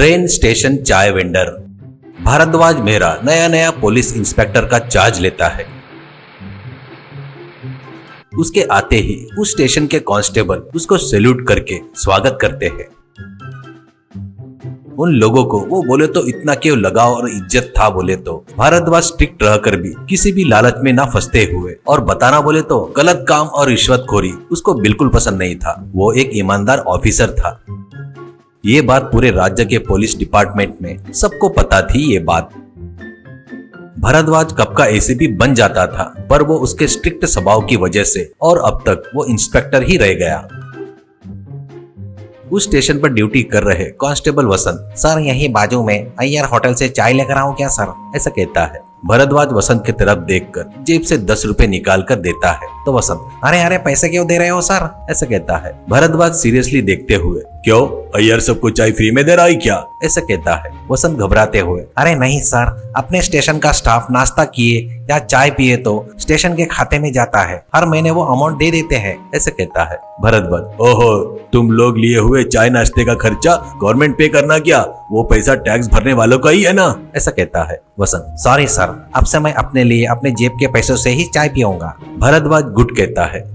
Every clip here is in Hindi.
ट्रेन स्टेशन चाय वेंडर। भारद्वाज मेहरा नया नया पुलिस इंस्पेक्टर का चार्ज लेता है। उसके आते ही उस स्टेशन के कांस्टेबल उसको सैल्यूट करके स्वागत करते हैं। उन लोगों को वो बोले तो इतना क्यों लगाव और इज्जत था बोले तो भारद्वाज स्ट्रिक्ट रहकर भी किसी भी लालच में ना फंसते हुए और बताना बोले तो गलत काम और रिश्वतखोरी उसको बिल्कुल पसंद नहीं था। वो एक ईमानदार ऑफिसर था। ये बात पूरे राज्य के पुलिस डिपार्टमेंट में सबको पता थी। ये बात भारद्वाज कब का एसीपी बन जाता था, पर वो उसके स्ट्रिक्ट स्वभाव की वजह से और अब तक वो इंस्पेक्टर ही रह गया। उस स्टेशन पर ड्यूटी कर रहे कांस्टेबल वसंत, सर यही बाजू में अय्यर होटल से चाय लेकर आऊं क्या सर, ऐसा कहता है। भारद्वाज वसंत की तरफ देखकर जेब से 10 रुपए निकाल कर देता है तो वसंत, अरे अरे पैसे क्यों दे रहे हो सर, ऐसा कहता है। भारद्वाज सीरियसली देखते हुए, क्यों अय्यर सबको चाय फ्री में दे रहा है क्या, ऐसा कहता है। वसंत घबराते हुए, अरे नहीं सर, अपने स्टेशन का स्टाफ नाश्ता किए या चाय पिए तो स्टेशन के खाते में जाता है, हर महीने वो अमाउंट दे देते हैं, ऐसा कहता है। भारद्वाज, ओहो, तुम लोग लिए हुए चाय नाश्ते का खर्चा गवर्नमेंट पे करना क्या, वो पैसा टैक्स भरने वालों का ही है ना, ऐसा कहता है। वसंत, सॉरी सर, अब से मैं अपने लिए अपने जेब के पैसों से ही चाय पीऊंगा। भारद्वाज गुड कहता है।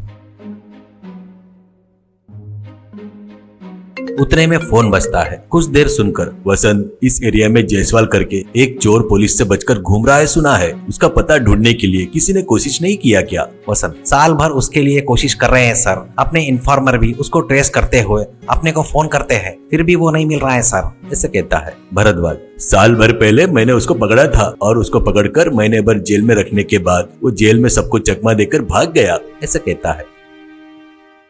उतने में फोन बजता है। कुछ देर सुनकर, वसंत, इस एरिया में जायसवाल करके एक चोर पुलिस से बचकर घूम रहा है सुना है, उसका पता ढूंढने के लिए किसी ने कोशिश नहीं किया क्या? वसंत, साल भर उसके लिए कोशिश कर रहे हैं सर, अपने इन्फॉर्मर भी उसको ट्रेस करते हुए अपने को फोन करते हैं, फिर भी वो नहीं मिल रहा है सर, ऐसे कहता है। भारद्वाज, साल भर पहले मैंने उसको पकड़ा था और उसको पकड़कर महीने भर जेल में रखने के बाद वो जेल में सबको चकमा देकर भाग गया, ऐसे कहता है।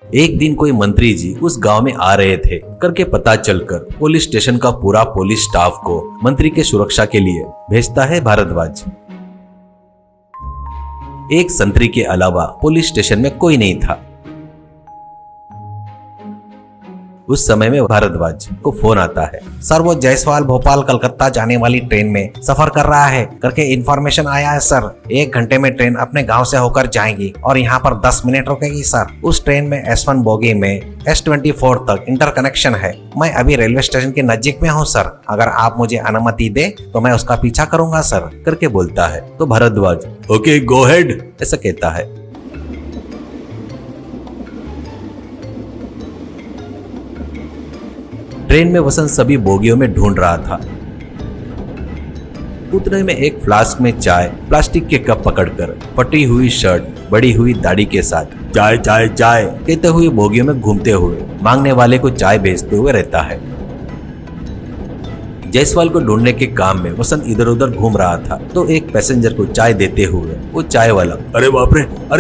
एक दिन कोई मंत्री जी उस गांव में आ रहे थे करके पता चलकर पुलिस स्टेशन का पूरा पुलिस स्टाफ को मंत्री के सुरक्षा के लिए भेजता है भारद्वाज। एक संतरी के अलावा पुलिस स्टेशन में कोई नहीं था। उस समय में भारद्वाज को फोन आता है, सर वो जायसवाल भोपाल कलकत्ता जाने वाली ट्रेन में सफर कर रहा है करके इन्फॉर्मेशन आया है सर। 1 घंटे में ट्रेन अपने गांव से होकर जाएगी और यहाँ पर 10 मिनट रुकेगी सर। उस ट्रेन में S1 बोगी में S24 तक इंटरकनेक्शन है। मैं अभी रेलवे स्टेशन के नजदीक में हूँ सर, अगर आप मुझे अनुमति दे तो मैं उसका पीछा करूंगा सर, करके बोलता है। तो भारद्वाज, ओके गो हेड, ऐसा कहता है। ट्रेन में वसंत सभी बोगियों में ढूंढ रहा था। उतने में एक फ्लास्क में चाय, प्लास्टिक के कप पकड़कर फटी हुई शर्ट, बड़ी हुई दाढ़ी के साथ चाय चाय चाय कहते हुए बोगियों में घूमते हुए मांगने वाले को चाय बेचते हुए रहता है। जायसवाल को ढूंढने के काम में वसंत इधर उधर घूम रहा था तो एक पैसेंजर को चाय देते हुए वो चाय वाला अरे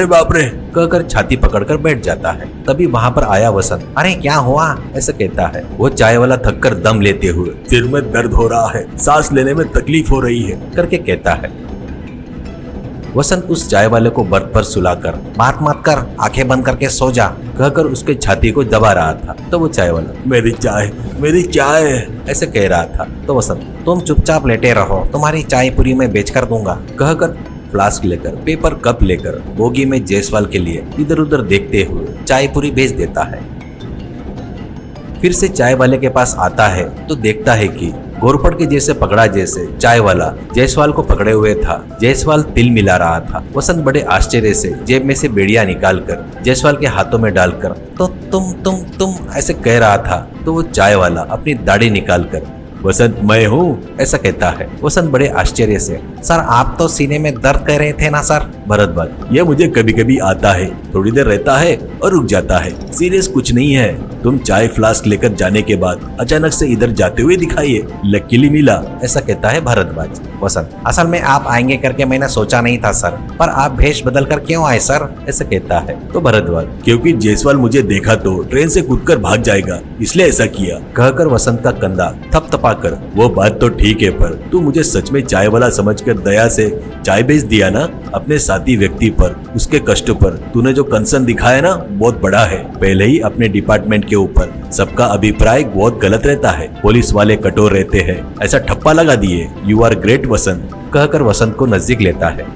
बाप रे कहकर छाती पकड़कर बैठ जाता है। तभी वहां पर आया वसंत, अरे क्या हुआ, ऐसा कहता है। वो चाय वाला थककर दम लेते हुए, सिर में दर्द हो रहा है, सांस लेने में तकलीफ हो रही है, करके कहता है। वसंत उस चाय वाले को बर्थ पर सुलाकर, बात मत कर, आंखें बंद करके सो जा, कहकर उसके छाती को दबा रहा था। तो वो चाय वाला, मेरी चाय ऐसे कह रहा था। तो वसंत, तुम चुपचाप लेटे रहो, तुम्हारी चाय पूरी मैं बेच कर दूंगा, कहकर फ्लास्क लेकर पेपर कप लेकर बोगी में जायसवाल के लिए इधर उधर देखते हुए चाय पूरी बेच देता है। फिर से चाय वाले के पास आता है तो देखता है कि घोरपड़ के जैसे पकड़ा जैसे चाय वाला जायसवाल को पकड़े हुए था। जायसवाल तिल मिला रहा था। वसंत बड़े आश्चर्य से जेब में से बेड़िया निकालकर जायसवाल के हाथों में डालकर तो तुम ऐसे कह रहा था। तो वो चाय वाला अपनी दाढ़ी निकालकर, वसंत मैं हूँ, ऐसा कहता है। वसंत बड़े आश्चर्य से, सर आप तो सीने में दर्द कह रहे थे ना सर। भारद्वाज, ये मुझे कभी कभी आता है, थोड़ी देर रहता है और रुक जाता है, सीरियस कुछ नहीं है। तुम चाय फ्लास्क लेकर जाने के बाद अचानक से इधर जाते हुए दिखाइए, लकीली मिला, ऐसा कहता है भारद्वाज। वसंत, असल में आप आएंगे करके मैंने सोचा नहीं था सर, पर आप भेष बदल कर क्यों आए सर, ऐसा कहता है। तो भारद्वाज, क्योंकि जायसवाल मुझे देखा तो ट्रेन से कूदकर भाग जाएगा, इसलिए ऐसा किया, कहकर वसंत का कंधा थपथपाकर, वो बात तो ठीक है, पर तू मुझे सच में चाय वाला समझकर दया से चाय बेच दिया ना। अपने साथी व्यक्ति पर, उसके कष्ट पर तूने जो कंसर्न दिखाया ना, बहुत बड़ा है। पहले ही अपने डिपार्टमेंट के ऊपर सबका अभिप्राय बहुत गलत रहता है, पुलिस वाले कठोर रहते हैं, ऐसा ठप्पा लगा दिए। यू आर ग्रेट वसंत, कहकर वसंत को नजदीक लेता है।